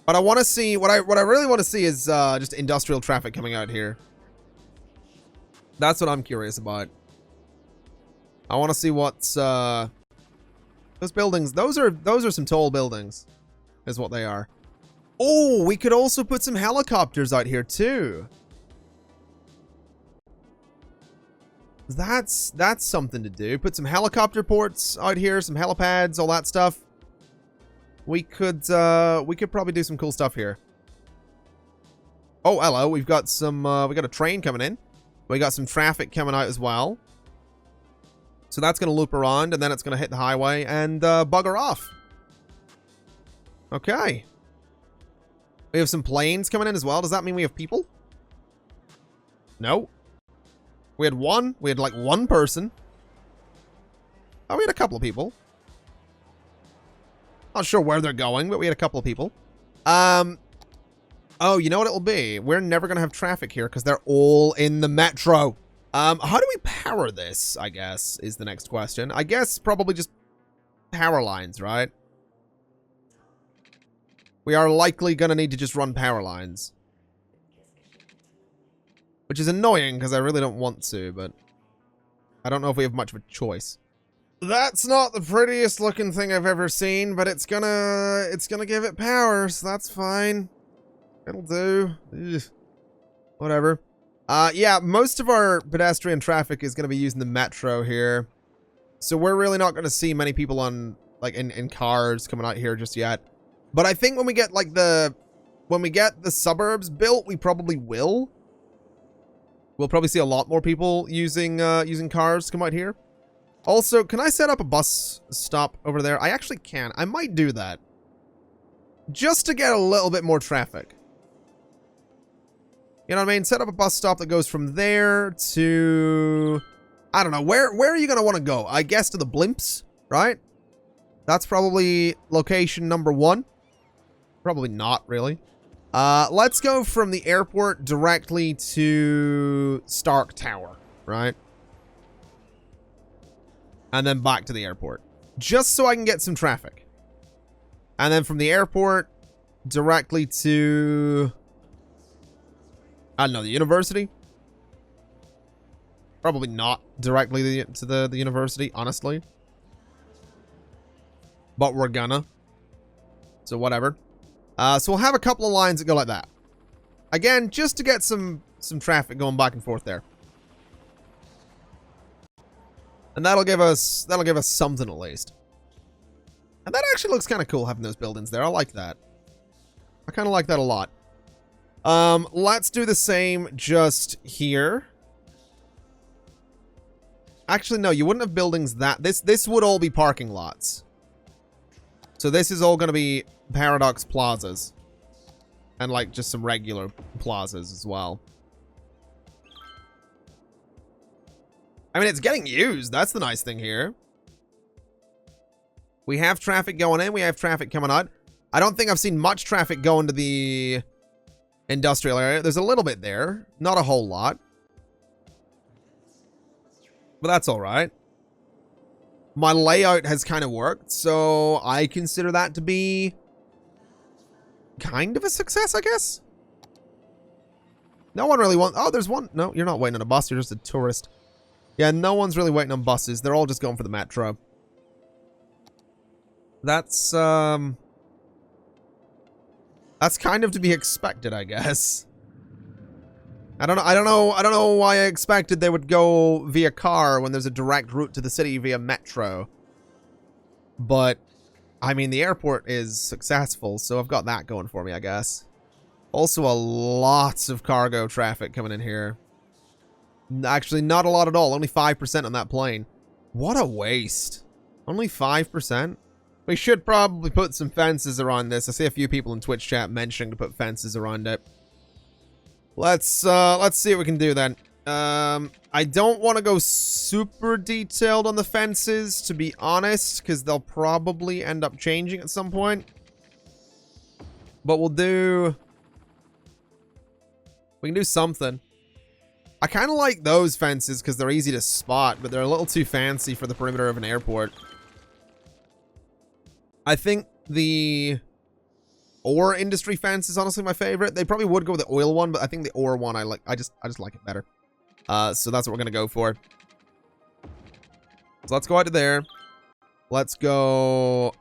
But I want to see, what I really want to see is just industrial traffic coming out here. That's what I'm curious about. I want to see what's those buildings. Those are some tall buildings, is what they are. Oh, we could also put some helicopters out here too. That's something to do. Put some helicopter ports out here, some helipads, all that stuff. We could probably do some cool stuff here. Oh, hello. We've got some we got a train coming in. We got some traffic coming out as well. So that's going to loop around, and then it's going to hit the highway and bugger off. Okay. We have some planes coming in as well. Does that mean we have people? No. We had one. We had like one person. Oh, we had a couple of people. Not sure where they're going, but we had a couple of people. Oh, you know what it'll be? We're never going to have traffic here because they're all in the metro. How do we power this, I guess, is the next question. I guess probably just power lines, right? We are likely going to need to just run power lines. Which is annoying because I really don't want to, but I don't know if we have much of a choice. That's not the prettiest looking thing I've ever seen, but it's gonna give it power, so that's fine. It'll do. Ugh. Whatever. Yeah, most of our pedestrian traffic is gonna be using the metro here. So we're really not gonna see many people on, like, in cars coming out here just yet. But I think when we get, like, the suburbs built, we probably will. We'll probably see a lot more people using cars come out here. Also, can I set up a bus stop over there? I actually can. I might do that. Just to get a little bit more traffic. You know what I mean? Set up a bus stop that goes from there to... I don't know. Where are you going to want to go? I guess to the blimps, right? That's probably location number 1. Probably not, really. Let's go from the airport directly to Stark Tower, right? And then back to the airport. Just so I can get some traffic. And then from the airport, directly to... I don't know, the university? Probably not directly to the university, honestly. But we're gonna. So whatever. So we'll have a couple of lines that go like that. Again, just to get some traffic going back and forth there. And that'll give us something at least. And that actually looks kind of cool having those buildings there. I like that. I kind of like that a lot. Let's do the same just here. Actually, no, you wouldn't have buildings that... This would all be parking lots. So this is all going to be Paradox plazas. And, like, just some regular plazas as well. I mean, it's getting used. That's the nice thing here. We have traffic going in. We have traffic coming out. I don't think I've seen much traffic go into the industrial area. There's a little bit there. Not a whole lot. But that's all right. My layout has kind of worked, so I consider that to be kind of a success, I guess. No one really wants... Oh, there's one. No, you're not waiting on a bus. You're just a tourist. Yeah, no one's really waiting on buses. They're all just going for the metro. That's kind of to be expected, I guess. I don't know why I expected they would go via car when there's a direct route to the city via metro. But I mean, the airport is successful, so I've got that going for me, I guess. Also, lots of cargo traffic coming in here. Actually, not a lot at all. Only 5% on that plane. What a waste. Only 5%? We should probably put some fences around this. I see a few people in Twitch chat mentioning to put fences around it. Let's see what we can do then. I don't want to go super detailed on the fences, to be honest, because they'll probably end up changing at some point. But we can do something. I kind of like those fences because they're easy to spot, but they're a little too fancy for the perimeter of an airport. I think the ore industry fence is honestly my favorite. They probably would go with the oil one, but I think the ore one I just like it better. So that's what we're gonna go for. So let's go out to there. Let's go.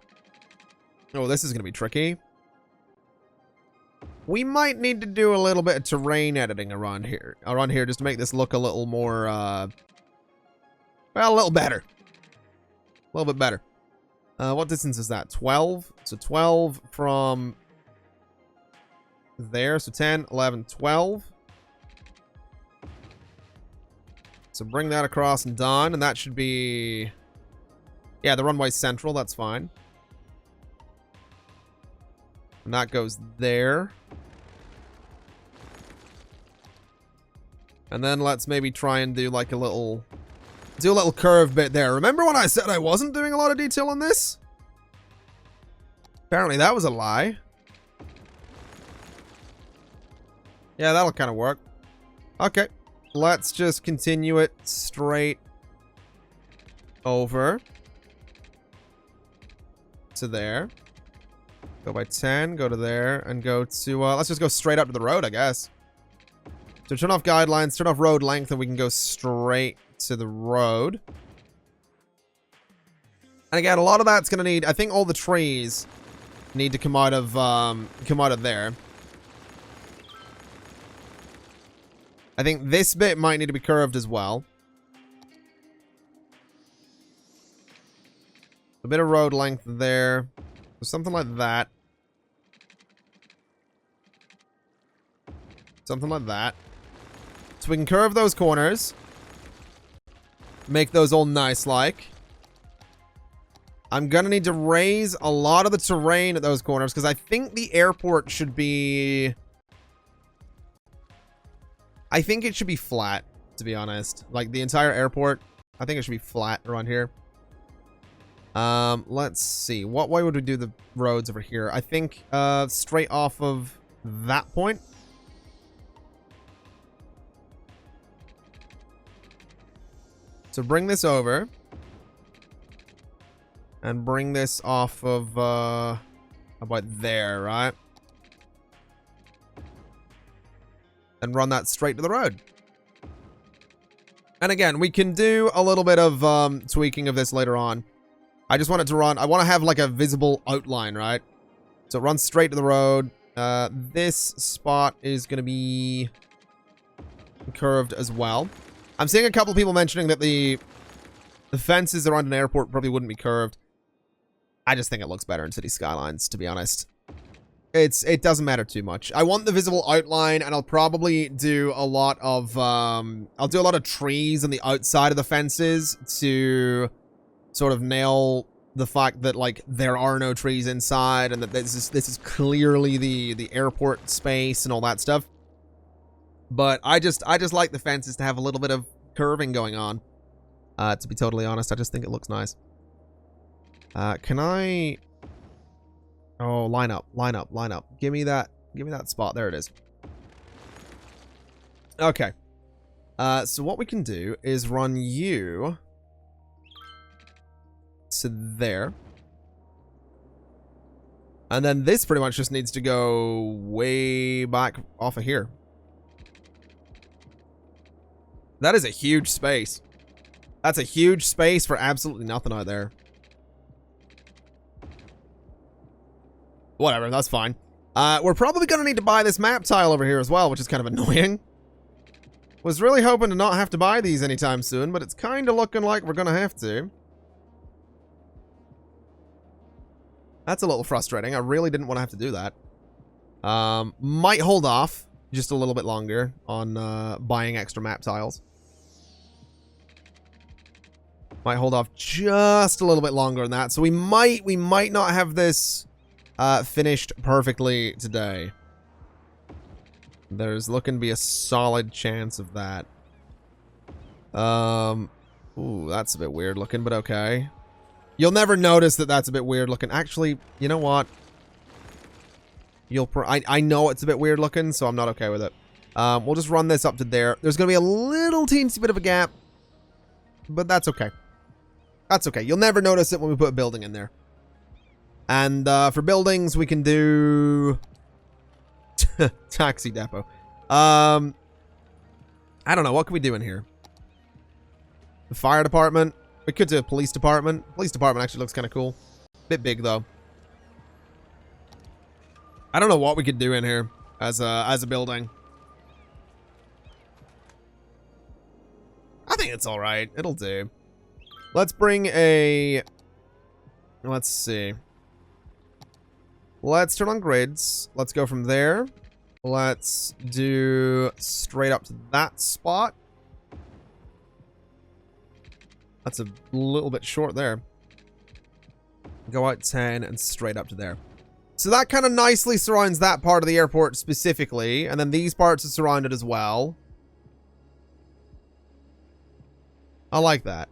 Oh, this is gonna be tricky. We might need to do a little bit of terrain editing around here just to make this look a little more, well, a little better. A little bit better. What distance is that? 12? So 12 from there. So 10, 11, 12. So bring that across and done, and that should be... Yeah, the runway's central, that's fine. And that goes there. And then let's maybe try and do like a little... Do a little curve bit there. Remember when I said I wasn't doing a lot of detail on this? Apparently that was a lie. Yeah, that'll kind of work. Okay. Let's just continue it straight over to there. Go by 10, go to there, and go to, let's just go straight up to the road, I guess. So turn off guidelines, turn off road length, and we can go straight to the road. And again, a lot of that's going to need, I think all the trees need to come out of there. I think this bit might need to be curved as well. A bit of road length there. Something like that. Something like that. So we can curve those corners. Make those all nice like. I'm gonna need to raise a lot of the terrain at those corners because I think the airport should be... I think it should be flat, to be honest. Like, the entire airport, I think it should be flat around here. Let's see. What way would we do the roads over here? I think, straight off of that point. So bring this over. And bring this off of, about there, right? And run that straight to the road. And again, we can do a little bit of tweaking of this later on. I just want it to run. I want to have like a visible outline, right? So run straight to the road. This spot is going to be curved as well. I'm seeing a couple of people mentioning that the fences around an airport probably wouldn't be curved. I just think it looks better in Cities Skylines, to be honest. It doesn't matter too much. I want the visible outline, and I'll probably do a lot of I'll do a lot of trees on the outside of the fences to sort of nail the fact that like there are no trees inside, and that this is clearly the airport space and all that stuff. But I just like the fences to have a little bit of curving going on. To be totally honest, I just think it looks nice. Can I... Oh, line up, line up, line up. Give me that spot. There it is. Okay. So what we can do is run you to there. And then this pretty much just needs to go way back off of here. That is a huge space. That's a huge space for absolutely nothing out there. Whatever, that's fine. We're probably going to need to buy this map tile over here as well, which is kind of annoying. Was really hoping to not have to buy these anytime soon, but it's kind of looking like we're going to have to. That's a little frustrating. I really didn't want to have to do that. Might hold off just a little bit longer on buying extra map tiles. Might hold off just a little bit longer than that. So we might not have this finished perfectly today. There's looking to be a solid chance of that. Ooh, that's a bit weird looking, but okay. You'll never notice that that's a bit weird looking. Actually, you know what? I know it's a bit weird looking, so I'm not okay with it. We'll just run this up to there. There's going to be a little teensy bit of a gap, but that's okay. That's okay. You'll never notice it when we put a building in there. And for buildings, we can do taxi depot. I don't know. What can we do in here? The fire department. We could do a police department. Police department actually looks kind of cool. Bit big though. I don't know what we could do in here as a building. I think it's all right. It'll do. Let's bring a... Let's see. Let's turn on grids. Let's go from there. Let's do straight up to that spot. That's a little bit short there. Go out 10 and straight up to there. So that kind of nicely surrounds that part of the airport specifically. And then these parts are surrounded as well. I like that.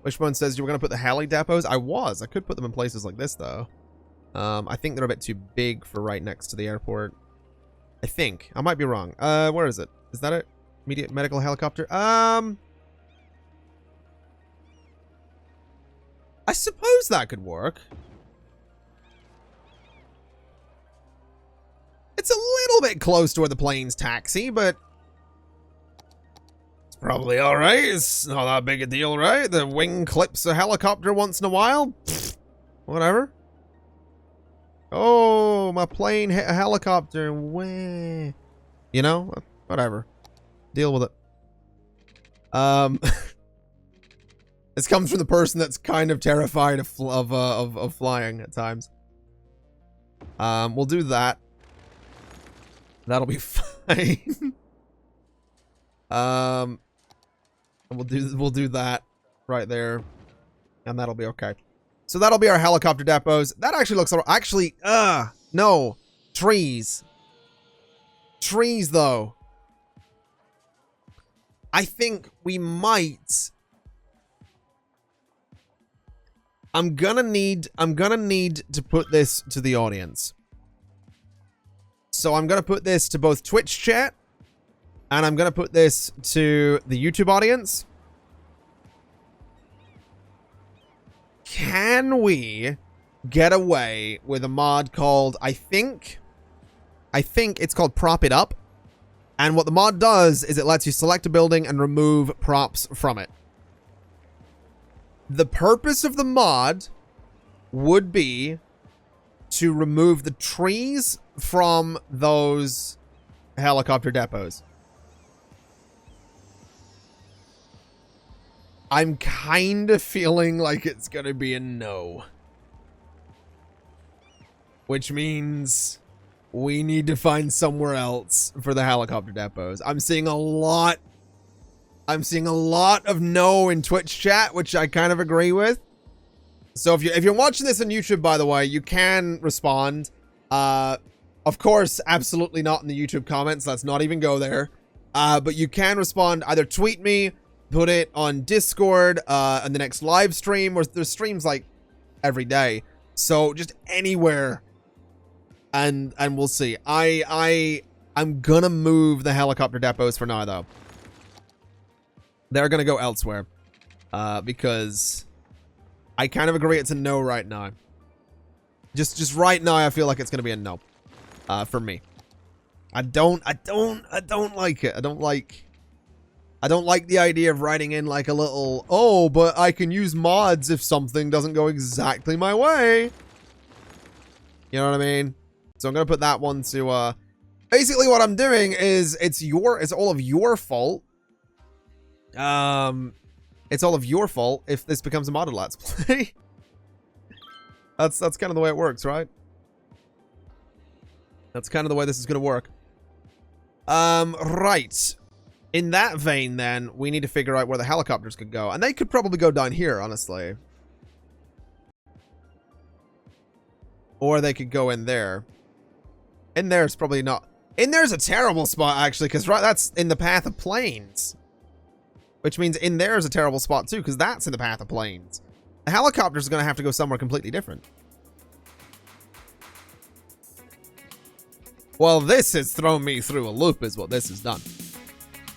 Wishbone says you were going to put the heli depots. I was. I could put them in places like this, though. I think they're a bit too big for right next to the airport. I think. I might be wrong. Where is it? Is that it? Immediate medical helicopter? I suppose that could work. It's a little bit close to where the planes taxi, but it's probably alright. It's not that big a deal, right? The wing clips a helicopter once in a while. Pfft, whatever. Oh, my plane hit a helicopter. Wah. You know? Whatever. Deal with it. This comes from the person that's kind of terrified of flying at times. We'll do that. That'll be fine. We'll do that right there, and that'll be okay. So that'll be our helicopter depots. That actually looks actually. No, trees. Trees though. I think we might. I'm gonna need to put this to the audience. So I'm gonna put this to both Twitch chat, and I'm gonna put this to the YouTube audience. Can we get away with a mod called, I think it's called Prop It Up. And what the mod does is it lets you select a building and remove props from it. The purpose of the mod would be to remove the trees from those helicopter depots. I'm kind of feeling like it's going to be a no. Which means we need to find somewhere else for the helicopter depots. I'm seeing a lot of no in Twitch chat, which I kind of agree with. So if you're watching this on YouTube, by the way, you can respond. Of course, absolutely not in the YouTube comments. Let's not even go there. But you can respond. Either tweet me, put it on Discord, on the next live stream, or there's streams like every day. So just anywhere, and we'll see. I'm gonna move the helicopter depots for now, though. They're gonna go elsewhere, because I kind of agree it's a no right now. Just right now, I feel like it's gonna be a no, for me. I don't like it. I don't like the idea of writing in like a little, oh, but I can use mods if something doesn't go exactly my way. You know what I mean? So I'm gonna put that one to, basically what I'm doing is it's all of your fault. It's all of your fault if this becomes a modded Let's Play. That's kind of the way it works, right? That's kind of the way this is gonna work. Right. In that vein, then, we need to figure out where the helicopters could go. And they could probably go down here, honestly. Or they could go in there. In there's probably not. In there's a terrible spot, actually, because right, that's in the path of planes. Which means in there's a terrible spot, too, because that's in the path of planes. The helicopters are going to have to go somewhere completely different. Well, this has thrown me through a loop, is what this has done.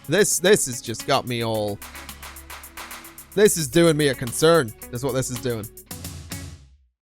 This has just got me all... This is doing me a concern, is what this is doing.